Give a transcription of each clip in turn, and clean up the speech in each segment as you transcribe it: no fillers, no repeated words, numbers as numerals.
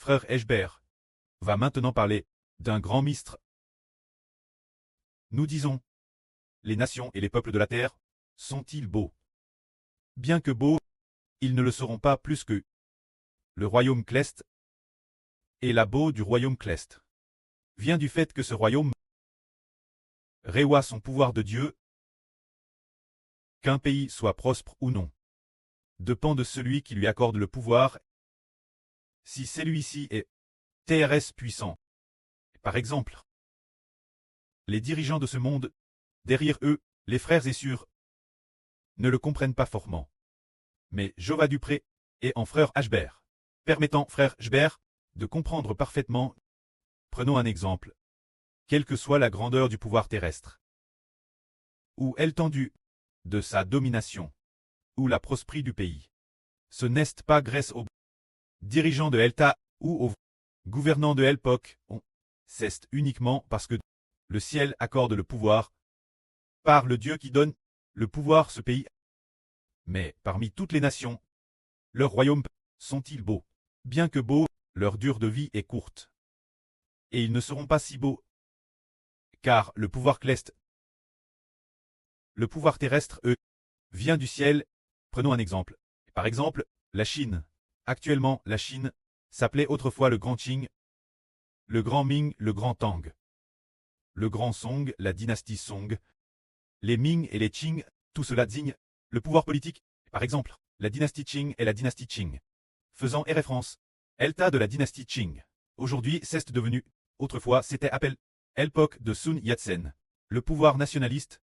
frère Eshbert, va maintenant parler d'un grand mystre. Nous disons, les nations et les peuples de la terre sont-ils beaux? Bien que beaux, ils ne le seront pas plus que le royaume Cleste et la beau du royaume Cleste vient du fait que ce royaume réoit son pouvoir de Dieu. Qu'un pays soit prospre ou non dépend de celui qui lui accorde le pouvoir. Si celui-ci est TRS puissant, par exemple, les dirigeants de ce monde, derrière eux, les frères et sœurs, ne le comprennent pas fortement. Mais Jova Dupré est en frère Ashbert, permettant frère Ashbert de comprendre parfaitement. Prenons un exemple. Quelle que soit la grandeur du pouvoir terrestre, ou l'étendue de sa domination, ou la prospérité du pays, ce n'est pas grâce aux dirigeants de l'État ou aux gouvernants de l'époque, c'est uniquement parce que le ciel accorde le pouvoir par le Dieu qui donne le pouvoir à ce pays. Mais parmi toutes les nations, leurs royaumes sont-ils beaux? Bien que beaux, leur durée de vie est courte. Et ils ne seront pas si beaux, car le pouvoir cleste, le pouvoir terrestre, vient du ciel. Prenons un exemple. Par exemple, la Chine. Actuellement, la Chine s'appelait autrefois le Grand Qing, le Grand Ming, le Grand Tang, le Grand Song, la dynastie Song, les Ming et les Qing, tout cela désigne le pouvoir politique. Par exemple, la dynastie Qing et la dynastie Qing, faisant référence l'état de la dynastie Qing. Aujourd'hui, c'est devenu, autrefois c'était appelé l'époque de Sun Yat-sen, le pouvoir nationaliste.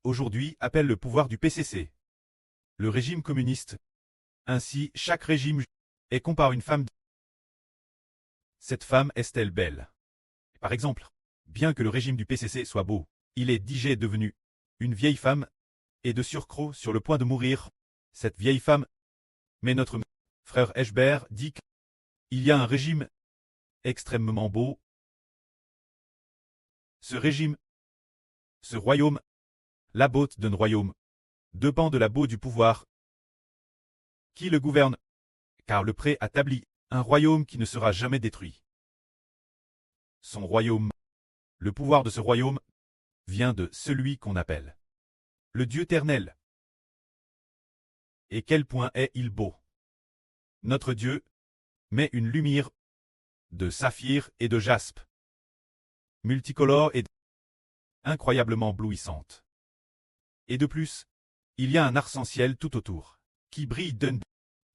Aujourd'hui appelle le pouvoir du PCC, le régime communiste. Ainsi, chaque régime est compare une femme. Cette femme est-elle belle? Par exemple, bien que le régime du PCC soit beau, il est déjà devenu une vieille femme, et de surcroît sur le point de mourir. Cette vieille femme. Mais notre frère Eshbert dit qu'il y a un régime extrêmement beau. Ce régime, ce royaume, la beauté d'un royaume, dépend de la beauté du pouvoir qui le gouverne, car le pré établit un royaume qui ne sera jamais détruit. Son royaume, le pouvoir de ce royaume, vient de celui qu'on appelle le Dieu éternel. Et quel point est-il beau? Notre Dieu met une lumière de saphir et de jaspe, multicolore et incroyablement éblouissante. Et de plus, il y a un arc-en-ciel tout autour, qui brille d'un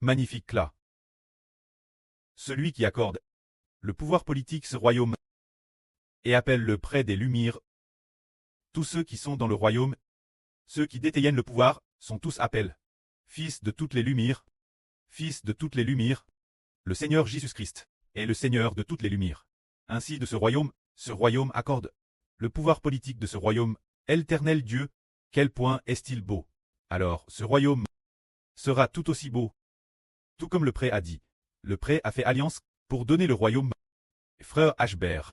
magnifique éclat. Celui qui accorde le pouvoir politique ce royaume et appelle le près des lumières. Tous ceux qui sont dans le royaume, ceux qui détiennent le pouvoir, sont tous appelés fils de toutes les lumières, fils de toutes les lumières. Le Seigneur Jésus-Christ est le Seigneur de toutes les lumières. Ainsi de ce royaume accorde le pouvoir politique de ce royaume, éternel Dieu. Quel point est-il beau? Alors ce royaume sera tout aussi beau. Tout comme le pré a dit. Le pré a fait alliance pour donner le royaume. Frère Ashbert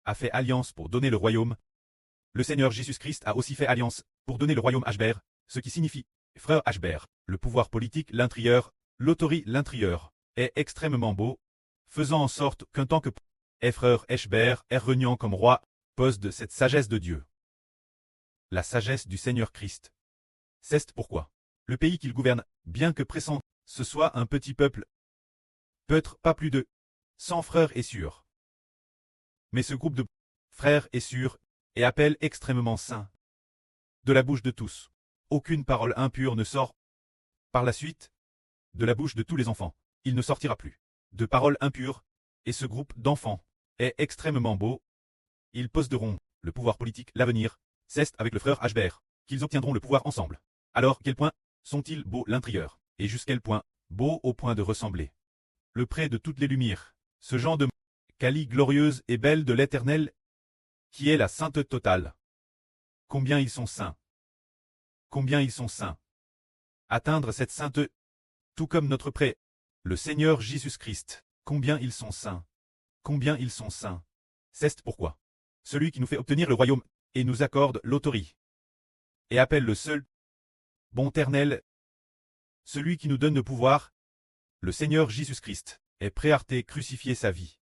a fait alliance pour donner le royaume. Le Seigneur Jésus-Christ a aussi fait alliance pour donner le royaume Ashbert, ce qui signifie, frère Ashbert, le pouvoir politique l'intérieur, l'autorité l'intérieur, est extrêmement beau, faisant en sorte qu'un tant que frère Ashbert est régnant comme roi, pose de cette sagesse de Dieu. La sagesse du Seigneur Christ. C'est pourquoi le pays qu'il gouverne, bien que pressant, ce soit un petit peuple, peut-être pas plus de 100 frères et sœurs. Mais ce groupe de frères et sœurs est appelé extrêmement saint. De la bouche de tous, aucune parole impure ne sort. Par la suite, de la bouche de tous les enfants, il ne sortira plus de paroles impures, et ce groupe d'enfants est extrêmement beau. Ils posséderont le pouvoir politique, l'avenir. C'est avec le frère Ashbert qu'ils obtiendront le pouvoir ensemble. Alors, quel point sont-ils beaux l'intérieur, et jusqu'à quel point beaux au point de ressembler le près de toutes les lumières, ce genre de Kali glorieuse et belle de l'Éternel, qui est la sainteté totale. Combien ils sont saints! Combien ils sont saints! Atteindre cette sainteté, tout comme notre pré, le Seigneur Jésus-Christ, combien ils sont saints! Combien ils sont saints! C'est pourquoi celui qui nous fait obtenir le royaume et nous accorde l'autorité et appelle le seul bon éternel, celui qui nous donne le pouvoir, le Seigneur Jésus-Christ, est prêt à crucifier sa vie.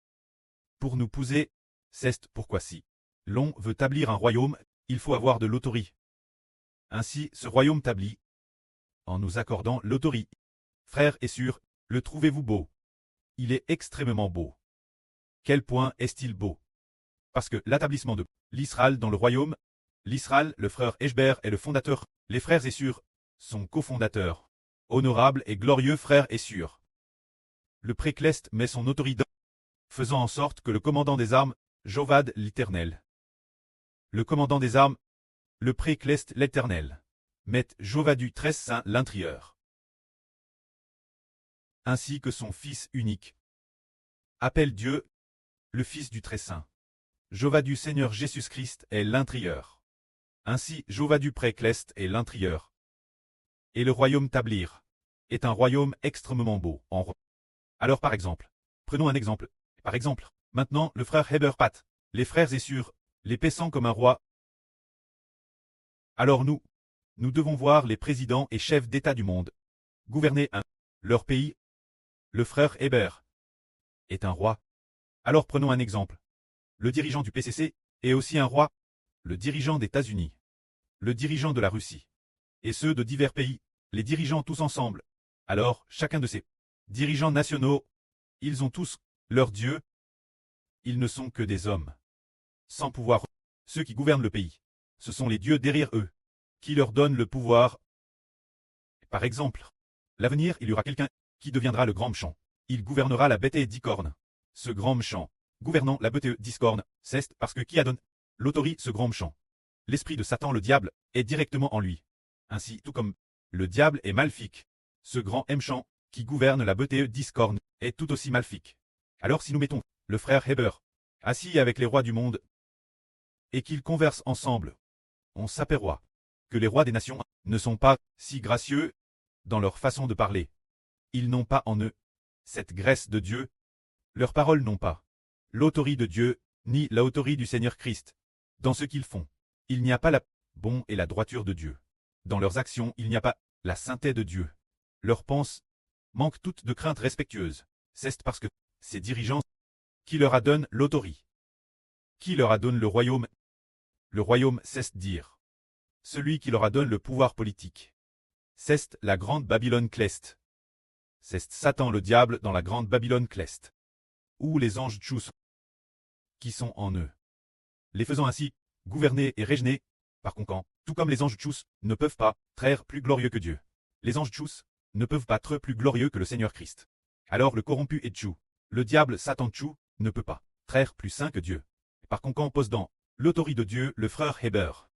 Pour nous pouser, c'est pourquoi si l'on veut établir un royaume, il faut avoir de l'autorité. Ainsi, ce royaume établi, en nous accordant l'autorité. Frère et sœurs, le trouvez-vous beau? Il est extrêmement beau. Quel point est-il beau? Parce que l'établissement de l'Israël dans le royaume, l'Israël, le frère Eshber est le fondateur, les frères et sœurs sont cofondateurs. Honorables et glorieux frères et sœurs. Le précleste met son autorité, faisant en sorte que le commandant des armes, Jovad l'Éternel. Le commandant des armes, le précleste l'Éternel, met Jovadu très saint l'intérieur. Ainsi que son Fils unique. Appelle Dieu, le Fils du Très Saint. Jovadu Seigneur Jésus-Christ est l'intérieur. Ainsi Jovadu précleste est l'intérieur. Et le royaume Tablir est un royaume extrêmement beau. Alors par exemple, prenons un exemple. Par exemple, maintenant le frère Heber-Pat, les frères et sœurs, les paissant comme un roi. Alors nous devons voir les présidents et chefs d'État du monde gouverner leur pays. Le frère Heber est un roi. Alors prenons un exemple. Le dirigeant du PCC est aussi un roi. Le dirigeant des États-Unis. Le dirigeant de la Russie. Et ceux de divers pays, les dirigeants tous ensemble. Alors, chacun de ces dirigeants nationaux, ils ont tous leur Dieu. Ils ne sont que des hommes. Sans pouvoir. Ceux qui gouvernent le pays, ce sont les dieux derrière eux, qui leur donnent le pouvoir. Par exemple, l'avenir, il y aura quelqu'un qui deviendra le grand méchant. Il gouvernera la bête d'Icorne. Ce grand méchant, gouvernant la bête d'Iscorne, c'est parce que qui a donné l'autorité ce grand méchant? L'esprit de Satan le diable est directement en lui. Ainsi, tout comme le diable est maléfique, ce grand méchant qui gouverne la bête d'Iscorne est tout aussi maléfique. Alors si nous mettons le frère Heber assis avec les rois du monde et qu'ils conversent ensemble, on s'aperçoit que les rois des nations ne sont pas si gracieux dans leur façon de parler. Ils n'ont pas en eux cette grâce de Dieu. Leurs paroles n'ont pas l'autorité de Dieu, ni l'autorité du Seigneur Christ. Dans ce qu'ils font, il n'y a pas la bonté et la droiture de Dieu. Dans leurs actions, il n'y a pas la sainteté de Dieu. Leurs pensées manquent toutes de crainte respectueuse. C'est parce que ces dirigeants qui leur a donné l'autorité, qui leur a donné le royaume. Le royaume, c'est dire celui qui leur a donné le pouvoir politique. C'est la grande Babylone cleste. C'est Satan le diable dans la grande Babylone cleste. Ou les anges tchous qui sont en eux. Les faisant ainsi gouverner et régner, par conséquent, tout comme les anges tchous ne peuvent pas être plus glorieux que Dieu. Les anges tchous ne peuvent pas être plus glorieux que le Seigneur Christ. Alors le corrompu est tchou. Le diable Satan tchou ne peut pas être plus saint que Dieu. Par conséquent, pose dans l'autorité de Dieu le frère Heber.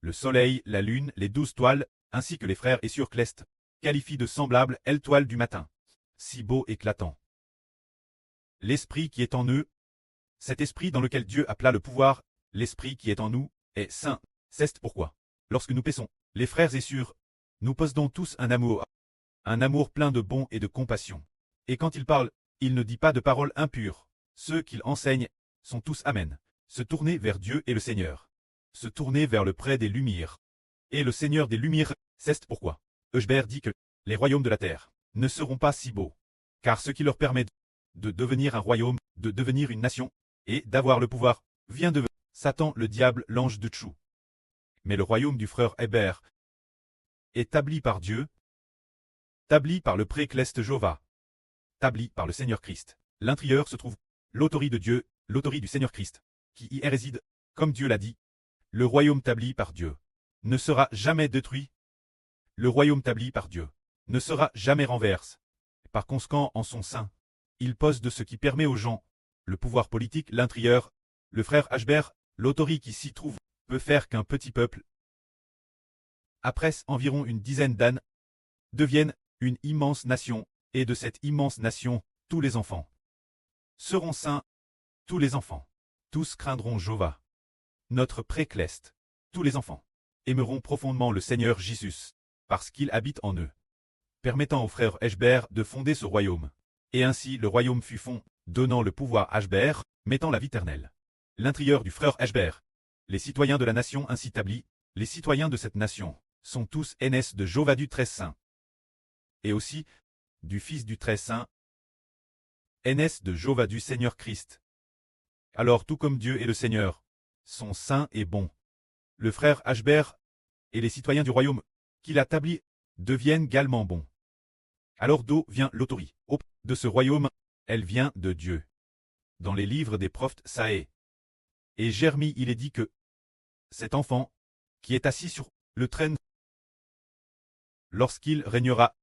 Le soleil, la lune, les 12 toiles, ainsi que les frères et sœurs clestes, qualifient de semblables étoiles du matin. Si beau éclatant. L'esprit qui est en eux, cet esprit dans lequel Dieu appela le pouvoir, l'esprit qui est en nous, est saint. C'est pourquoi, lorsque nous paissons, les frères et sœurs, nous possédons tous un amour plein de bon et de compassion. Et quand il parle, il ne dit pas de paroles impures. Ceux qu'il enseigne sont tous Amen. Se tourner vers Dieu et le Seigneur. Se tourner vers le près des lumières. Et le Seigneur des lumières, c'est pourquoi Eshber dit que les royaumes de la terre ne seront pas si beaux. Car ce qui leur permet de devenir un royaume, de devenir une nation, et d'avoir le pouvoir, vient de Satan le diable l'ange de Tchou. Mais le royaume du frère Heber, établi par Dieu, établi par le précleste Jova, établi par le Seigneur Christ. L'intérieur se trouve l'autorité de Dieu, l'autorité du Seigneur Christ, qui y réside, comme Dieu l'a dit. Le royaume établi par Dieu ne sera jamais détruit. Le royaume établi par Dieu ne sera jamais renversé. Par conséquent, en son sein, il pose de ce qui permet aux gens, le pouvoir politique, l'intérieur, le frère Eshber, l'autorité qui s'y trouve, peut faire qu'un petit peuple, après environ une dizaine d'années, devienne une immense nation, et de cette immense nation, tous les enfants seront saints, tous les enfants, tous craindront Jova. Notre précleste, tous les enfants, aimeront profondément le Seigneur Jésus, parce qu'il habite en eux, permettant au frère Eshber de fonder ce royaume. Et ainsi le royaume fut fond, donnant le pouvoir à Eshber, mettant la vie éternelle. L'intérieur du frère Eshber, les citoyens de la nation ainsi établie, les citoyens de cette nation, sont tous aînés de Jova du Très Saint. Et aussi, du Fils du Très Saint, NS de Jéhovah du Seigneur Christ. Alors tout comme Dieu et le Seigneur sont saints et bons, le frère Ashbert et les citoyens du royaume qu'il a établi deviennent également bons. Alors d'où vient l'autorité de ce royaume? Elle vient de Dieu. Dans les livres des prophètes Saé et Jérémie, il est dit que cet enfant, qui est assis sur le trône, lorsqu'il régnera,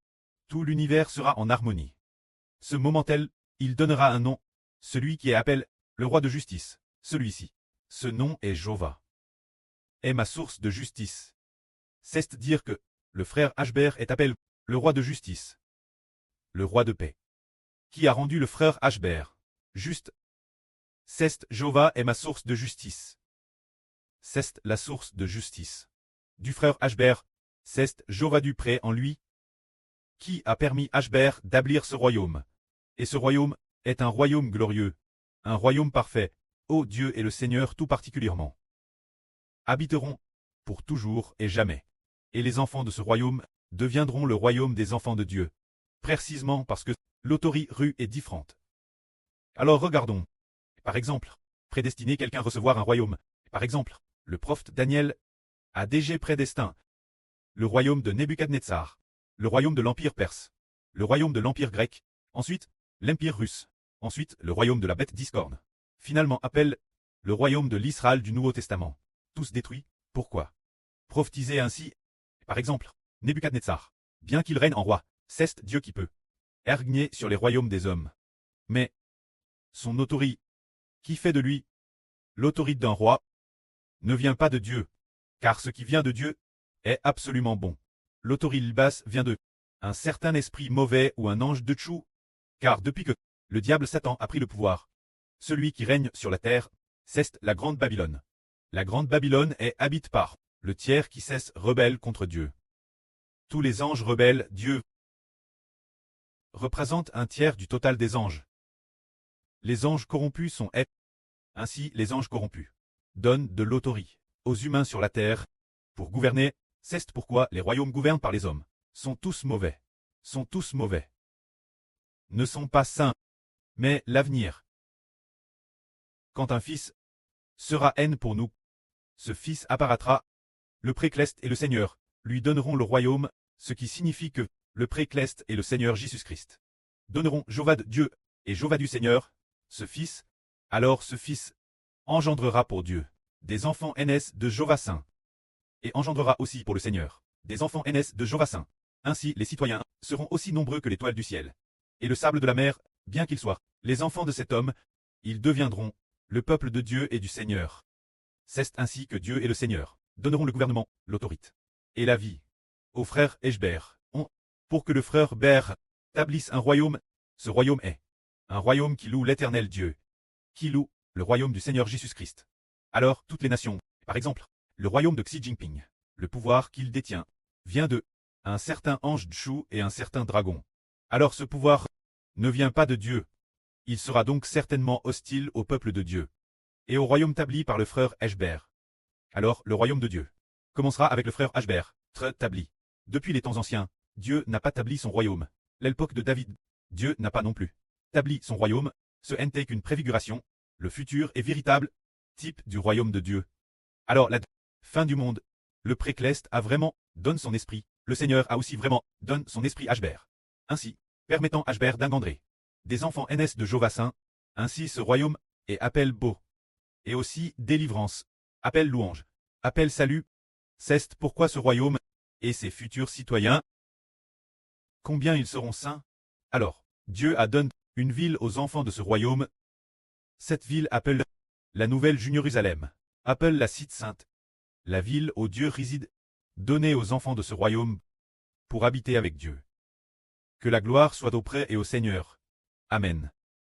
tout l'univers sera en harmonie. Ce moment-tel, il donnera un nom, celui qui est appelé le roi de justice, celui-ci. Ce nom est Jéhovah. Est ma source de justice. C'est dire que le frère Ashbert est appelé le roi de justice, le roi de paix. Qui a rendu le frère Ashbert juste? C'est Jéhovah est ma source de justice. C'est la source de justice du frère Ashbert. C'est Jéhovah du près en lui qui a permis Ashbert d'établir ce royaume. Et ce royaume est un royaume glorieux, un royaume parfait, ô Dieu et le Seigneur tout particulièrement habiteront pour toujours et jamais. Et les enfants de ce royaume deviendront le royaume des enfants de Dieu, précisément parce que l'autorité rue est différente. Alors regardons. Par exemple, prédestiner quelqu'un à recevoir un royaume. Par exemple, le prophète Daniel a déjà prédestiné le royaume de Nebuchadnezzar, le royaume de l'Empire perse, le royaume de l'Empire grec, ensuite l'Empire russe, ensuite le royaume de la bête discorde. Finalement appelle le royaume de l'Israël du Nouveau Testament. Tous détruits. Pourquoi? Prophétiser ainsi. Par exemple, Nebuchadnezzar, bien qu'il règne en roi, c'est Dieu qui peut régner sur les royaumes des hommes. Mais son autorité, qui fait de lui l'autorité d'un roi, ne vient pas de Dieu, car ce qui vient de Dieu est absolument bon. L'autorité basse vient de un certain esprit mauvais ou un ange de Tchou, car depuis que le diable Satan a pris le pouvoir, celui qui règne sur la terre, c'est la grande Babylone. La grande Babylone est habite par le tiers qui cesse rebelle contre Dieu. Tous les anges rebelles, Dieu représente un tiers du total des anges. Les anges corrompus sont êtres. Ainsi, les anges corrompus donnent de l'autorité aux humains sur la terre pour gouverner. C'est pourquoi les royaumes gouvernés par les hommes sont tous mauvais. Sont tous mauvais. Ne sont pas saints. Mais l'avenir. Quand un fils sera haine pour nous, ce fils apparaîtra. Le Précleste et le Seigneur lui donneront le royaume, ce qui signifie que le Précleste et le Seigneur Jésus-Christ donneront Jéhovah de Dieu et Jéhovah du Seigneur, ce fils. Alors ce fils engendrera pour Dieu des enfants NS de Jéhovah saint, et engendrera aussi pour le Seigneur des enfants NS de Jéhovah saint. Ainsi les citoyens seront aussi nombreux que l'étoile du ciel, et le sable de la mer, bien qu'ils soient les enfants de cet homme, ils deviendront le peuple de Dieu et du Seigneur. C'est ainsi que Dieu et le Seigneur donneront le gouvernement, l'autorité et la vie aux frères Ashbert, pour que le frère Ber établisse un royaume. Ce royaume est un royaume qui loue l'éternel Dieu, qui loue le royaume du Seigneur Jésus-Christ. Alors toutes les nations, par exemple, le royaume de Xi Jinping, le pouvoir qu'il détient, vient de un certain ange Tchou et un certain dragon. Alors ce pouvoir ne vient pas de Dieu. Il sera donc certainement hostile au peuple de Dieu et au royaume établi par le frère Ashbert. Alors le royaume de Dieu commencera avec le frère Ashbert, établi. Depuis les temps anciens, Dieu n'a pas établi son royaume. L'époque de David, Dieu n'a pas non plus établi son royaume. Ce n'est qu'une préfiguration. Le futur est véritable type du royaume de Dieu. Alors la fin du monde, le Précleste a vraiment donné son esprit. Le Seigneur a aussi vraiment donné son esprit à Ashbert. Ainsi, permettant Ashbert d'engendrer des enfants NS de Jéhovah saint. Ainsi ce royaume est appel beau. Et aussi délivrance, appel louange, appel salut. C'est pourquoi ce royaume et ses futurs citoyens, combien ils seront saints? Alors, Dieu a donné une ville aux enfants de ce royaume. Cette ville appelle la nouvelle Jérusalem, appelle la cité sainte, la ville où Dieu réside, donnée aux enfants de ce royaume pour habiter avec Dieu. Que la gloire soit auprès et au Seigneur. Amen.